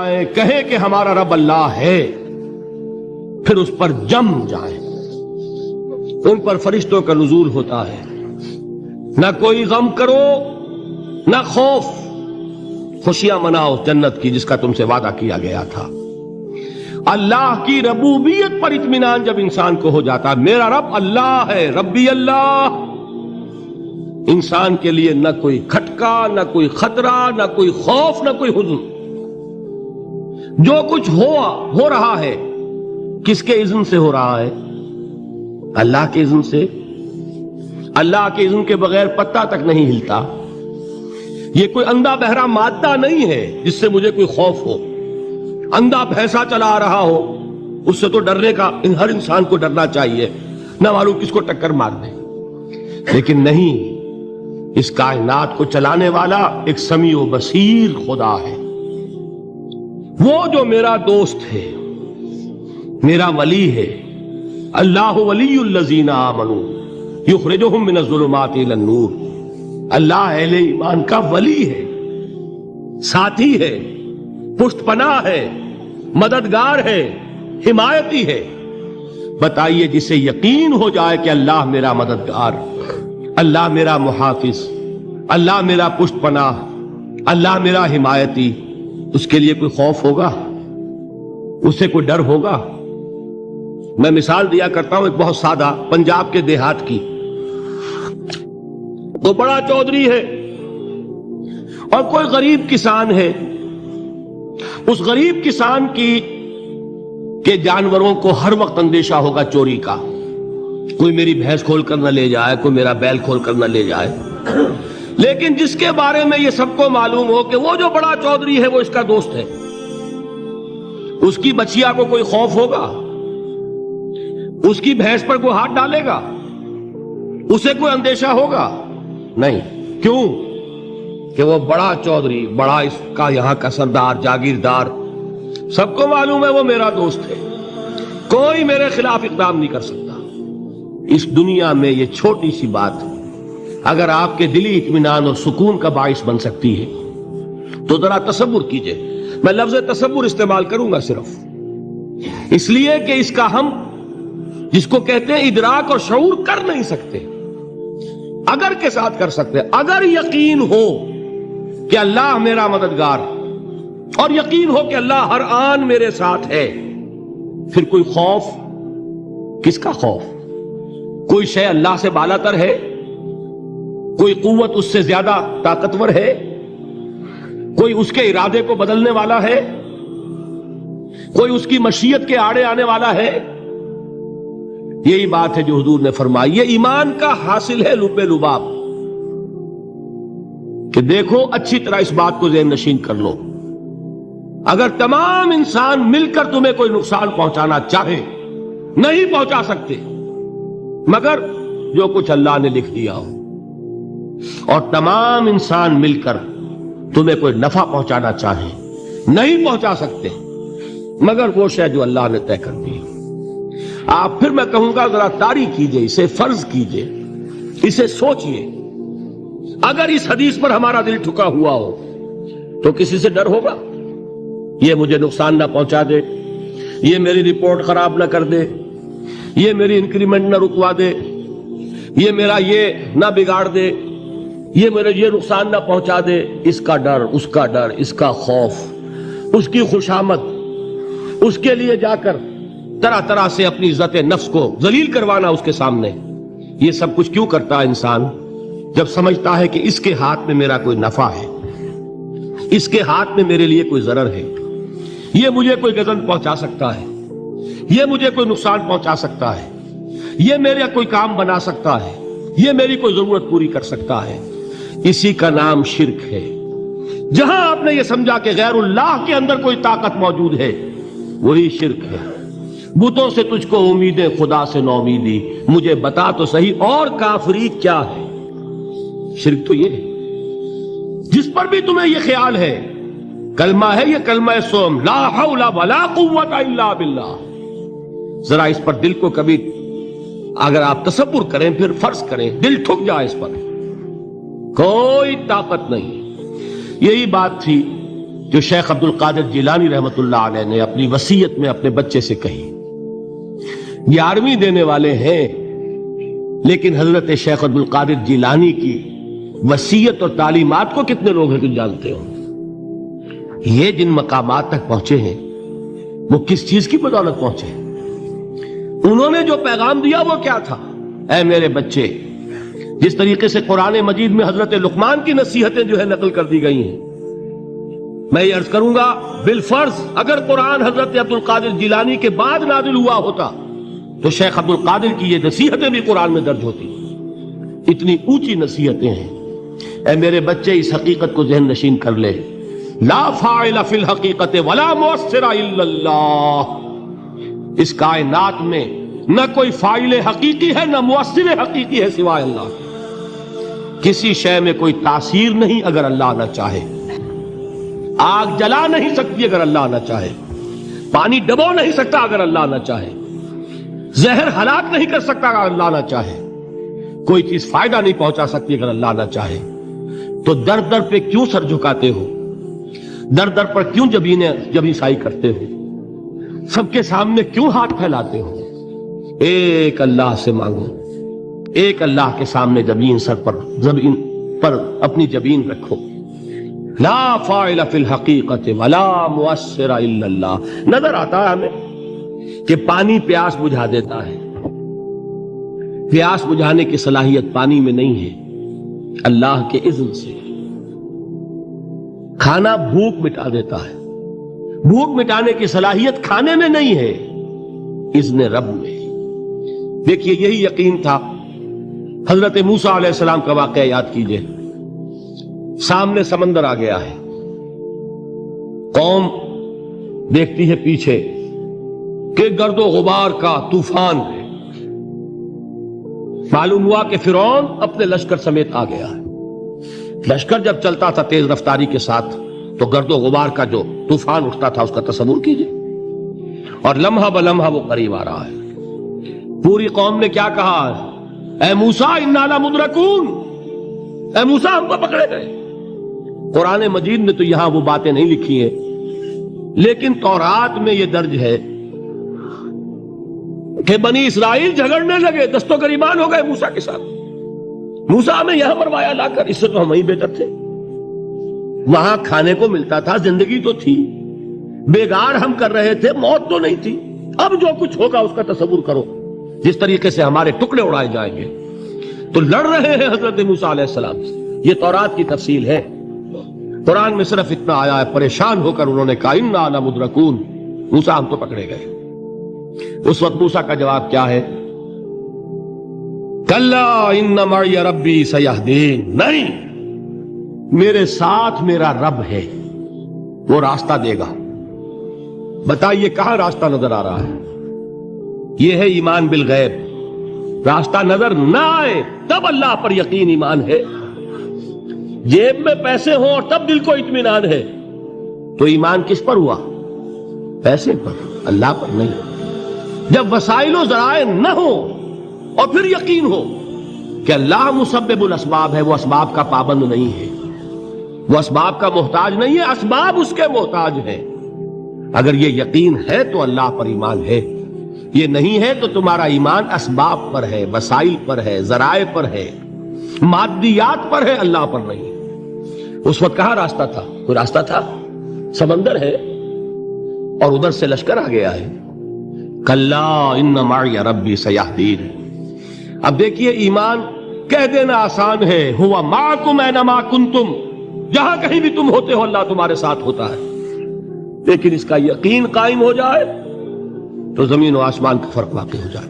جائیں, کہیں کہ ہمارا رب اللہ ہے, پھر اس پر جم جائیں. ان پر فرشتوں کا نزول ہوتا ہے. نہ کوئی غم کرو نہ خوف, خوشیاں مناؤ جنت کی جس کا تم سے وعدہ کیا گیا تھا. اللہ کی ربوبیت پر اطمینان جب انسان کو ہو جاتا, میرا رب اللہ ہے, ربی اللہ, انسان کے لیے نہ کوئی کھٹکا, نہ کوئی خطرہ, نہ کوئی خوف, نہ کوئی حزن. جو کچھ ہو رہا ہے کس کے اذن سے ہو رہا ہے؟ اللہ کے اذن سے. اللہ کے اذن کے بغیر پتا تک نہیں ہلتا. یہ کوئی اندھا بہرا مادہ نہیں ہے جس سے مجھے کوئی خوف ہو. اندھا بھینسا چلا آ رہا ہو اس سے تو ڈرنے کا ہر انسان کو ڈرنا چاہیے, نہ معلوم کس کو ٹکر مار دے. لیکن نہیں, اس کائنات کو چلانے والا ایک سمیع و بصیر خدا ہے. وہ جو میرا دوست ہے, میرا ولی ہے. اللہ ولی الذین آمنوا یخرجہم من الظلمات الی النور. اللہ اہل ایمان کا ولی ہے, ساتھی ہے, پشت پناہ ہے, مددگار ہے, حمایتی ہے. بتائیے جسے یقین ہو جائے کہ اللہ میرا مددگار, اللہ میرا محافظ, اللہ میرا پشت پناہ, اللہ میرا حمایتی, اس کے لیے کوئی خوف ہوگا؟ اسے کوئی ڈر ہوگا؟ میں مثال دیا کرتا ہوں ایک بہت سادہ پنجاب کے دیہات کی. وہ بڑا چودھری ہے اور کوئی غریب کسان ہے. اس غریب کسان کے جانوروں کو ہر وقت اندیشہ ہوگا چوری کا. کوئی میری بھینس کھول کر نہ لے جائے, کوئی میرا بیل کھول کر نہ لے جائے. لیکن جس کے بارے میں یہ سب کو معلوم ہو کہ وہ جو بڑا چودھری ہے وہ اس کا دوست ہے, اس کی بچیا کو کوئی خوف ہوگا؟ اس کی بھینس پر کوئی ہاتھ ڈالے گا؟ اسے کوئی اندیشہ ہوگا؟ نہیں. کیوں؟ کہ وہ بڑا چودھری, بڑا اس کا یہاں کا سردار, جاگیردار, سب کو معلوم ہے وہ میرا دوست ہے, کوئی میرے خلاف اقدام نہیں کر سکتا. اس دنیا میں یہ چھوٹی سی بات اگر آپ کے دلی اطمینان اور سکون کا باعث بن سکتی ہے تو ذرا تصور کیجئے. میں لفظ تصور استعمال کروں گا صرف اس لیے کہ اس کا ہم جس کو کہتے ہیں ادراک اور شعور کر نہیں سکتے, اگر کے ساتھ کر سکتے. اگر یقین ہو کہ اللہ میرا مددگار اور یقین ہو کہ اللہ ہر آن میرے ساتھ ہے, پھر کوئی خوف, کس کا خوف؟ کوئی شے اللہ سے بالا تر ہے؟ کوئی قوت اس سے زیادہ طاقتور ہے؟ کوئی اس کے ارادے کو بدلنے والا ہے؟ کوئی اس کی مشیت کے آڑے آنے والا ہے؟ یہی بات ہے جو حضور نے فرمائی. یہ ایمان کا حاصل ہے لب لباب کہ دیکھو اچھی طرح اس بات کو ذہن نشین کر لو. اگر تمام انسان مل کر تمہیں کوئی نقصان پہنچانا چاہے نہیں پہنچا سکتے مگر جو کچھ اللہ نے لکھ دیا ہو, اور تمام انسان مل کر تمہیں کوئی نفع پہنچانا چاہے نہیں پہنچا سکتے مگر وہ شے جو اللہ نے طے کر دی. آپ پھر میں کہوں گا ذرا طاری کیجئے, اسے فرض کیجئے, اسے سوچئے. اگر اس حدیث پر ہمارا دل ٹھکا ہوا ہو تو کسی سے ڈر ہوگا؟ یہ مجھے نقصان نہ پہنچا دے, یہ میری رپورٹ خراب نہ کر دے, یہ میری انکریمنٹ نہ رکوا دے, یہ میرا یہ نہ بگاڑ دے, یہ میرے یہ نقصان نہ پہنچا دے. اس کا ڈر, اس کا ڈر, اس کا خوف, اس کی خوشامد, اس کے لیے جا کر طرح طرح سے اپنی عزت نفس کو ذلیل کروانا اس کے سامنے. یہ سب کچھ کیوں کرتا ہے انسان؟ جب سمجھتا ہے کہ اس کے ہاتھ میں میرا کوئی نفع ہے, اس کے ہاتھ میں میرے لیے کوئی ضرر ہے, یہ مجھے کوئی گزن پہنچا سکتا ہے, یہ مجھے کوئی نقصان پہنچا سکتا ہے, یہ میرا کوئی کام بنا سکتا ہے, یہ میری کوئی ضرورت پوری کر سکتا ہے. اسی کا نام شرک ہے. جہاں آپ نے یہ سمجھا کہ غیر اللہ کے اندر کوئی طاقت موجود ہے وہی شرک ہے. بتوں سے تجھ کو امیدیں, خدا سے نو امیدی, مجھے بتا تو صحیح اور کافری کیا ہے. شرک تو یہ ہے. جس پر بھی تمہیں یہ خیال ہے کلمہ ہے, یہ کلمہ سوم, لا حول ولا قوت الا باللہ. ذرا اس پر دل کو کبھی اگر آپ تصور کریں, پھر فرض کریں, دل ٹھک جائے اس پر, کوئی طاقت نہیں. یہی بات تھی جو شیخ عبد القادر جیلانی رحمت اللہ علیہ نے اپنی وصیت میں اپنے بچے سے کہی. 11ویں دینے والے ہیں، لیکن حضرت شیخ عبد القادر جیلانی کی وصیت اور تعلیمات کو کتنے لوگ ہیں کہ جانتے ہو؟ یہ جن مقامات تک پہنچے ہیں وہ کس چیز کی بدولت پہنچے ہیں؟ انہوں نے جو پیغام دیا وہ کیا تھا؟ اے میرے بچے، جس طریقے سے قرآن مجید میں حضرت لقمان کی نصیحتیں جو ہے نقل کر دی گئی ہیں، میں یہ عرض کروں گا بالفرض اگر قرآن حضرت عبد القادر جیلانی کے بعد نازل ہوا ہوتا تو شیخ عبد القادر کی یہ نصیحتیں بھی قرآن میں درج ہوتی. اتنی اونچی نصیحتیں ہیں. اے میرے بچے، اس حقیقت کو ذہن نشین کر لے، لا فاعل فی الحقیقت ولا مؤثر الا اللہ. اس کائنات میں نہ کوئی فاعل حقیقی ہے نہ مؤثر حقیقی ہے سوائے اللہ. کسی شے میں کوئی تاثیر نہیں اگر اللہ نہ چاہے. آگ جلا نہیں سکتی اگر اللہ نہ چاہے. پانی ڈبو نہیں سکتا اگر اللہ نہ چاہے. زہر ہلاک نہیں کر سکتا اگر اللہ نہ چاہے. کوئی چیز فائدہ نہیں پہنچا سکتی اگر اللہ نہ چاہے. تو در در پہ کیوں سر جھکاتے ہو؟ در در پر کیوں جبیں سائی کرتے ہو؟ سب کے سامنے کیوں ہاتھ پھیلاتے ہو؟ ایک اللہ سے مانگو. ایک اللہ کے سامنے زمین پر اپنی جبین رکھو. لا فاعل فی الحقیقت ولا مؤثر الا اللہ. نظر آتا ہے ہمیں کہ پانی پیاس بجھا دیتا ہے. پیاس بجھانے کی صلاحیت پانی میں نہیں ہے، اللہ کے اذن سے. کھانا بھوک مٹا دیتا ہے، بھوک مٹانے کی صلاحیت کھانے میں نہیں ہے، اذن رب میں. دیکھیے یہی یقین تھا. حضرت موسیٰ علیہ السلام کا واقعہ یاد کیجئے. سامنے سمندر آ گیا ہے، قوم دیکھتی ہے پیچھے کہ گرد و غبار کا طوفان ہے. معلوم ہوا کہ فرعون اپنے لشکر سمیت آ گیا ہے. لشکر جب چلتا تھا تیز رفتاری کے ساتھ تو گرد و غبار کا جو طوفان اٹھتا تھا اس کا تصور کیجئے. اور لمحہ بلمحہ وہ قریب آ رہا ہے. پوری قوم نے کیا کہا؟ اے موسیٰ انا لمدرکون، اے موسیٰ ہم کو پکڑے گئے. قرآن مجید نے تو یہاں وہ باتیں نہیں لکھی ہیں، لیکن تورات میں یہ درج ہے کہ بنی اسرائیل جھگڑنے لگے، دست و گریبان ہو گئے موسیٰ کے ساتھ. موسیٰ ہمیں یہاں مروایا لا کر، اس سے تو ہم ہی بہتر تھے. وہاں کھانے کو ملتا تھا، زندگی تو تھی، بیگار ہم کر رہے تھے، موت تو نہیں تھی. اب جو کچھ ہوگا اس کا تصور کرو، جس طریقے سے ہمارے ٹکڑے اڑائے جائیں گے. تو لڑ رہے ہیں حضرت موسیٰ علیہ السلام سے. یہ تورات کی تفصیل ہے. قرآن میں صرف اتنا آیا ہے، پریشان ہو کر انہوں نے کہا انا لمدرکون، موسیٰ ہم تو پکڑے گئے. اس وقت موسیٰ کا جواب کیا ہے؟ کلا ان معی ربی سیہدین. نہیں، میرے ساتھ میرا رب ہے، وہ راستہ دے گا. بتائیے کہاں راستہ نظر آ رہا ہے؟ یہ ہے ایمان بالغیب. راستہ نظر نہ آئے تب اللہ پر یقین ایمان ہے. جیب میں پیسے ہوں اور تب دل کو اطمینان ہے تو ایمان کس پر ہوا؟ پیسے پر، اللہ پر نہیں. جب وسائل و ذرائع نہ ہو اور پھر یقین ہو کہ اللہ مسبب الاسباب ہے، وہ اسباب کا پابند نہیں ہے، وہ اسباب کا محتاج نہیں ہے، اسباب اس کے محتاج ہیں. اگر یہ یقین ہے تو اللہ پر ایمان ہے. یہ نہیں ہے تو تمہارا ایمان اسباب پر ہے، وسائل پر ہے، ذرائع پر ہے، مادیات پر ہے، اللہ پر نہیں. اس وقت کہاں راستہ تھا؟ کوئی راستہ تھا؟ سمندر ہے اور ادھر سے لشکر آ گیا ہے. کلا ان معی ربی سیہدین. اب دیکھیے ایمان کہہ دینا آسان ہے، ہوا معکم اینما کنتم، جہاں کہیں بھی تم ہوتے ہو اللہ تمہارے ساتھ ہوتا ہے. لیکن اس کا یقین قائم ہو جائے تو زمین و آسمان کا فرق واقع ہو جائے.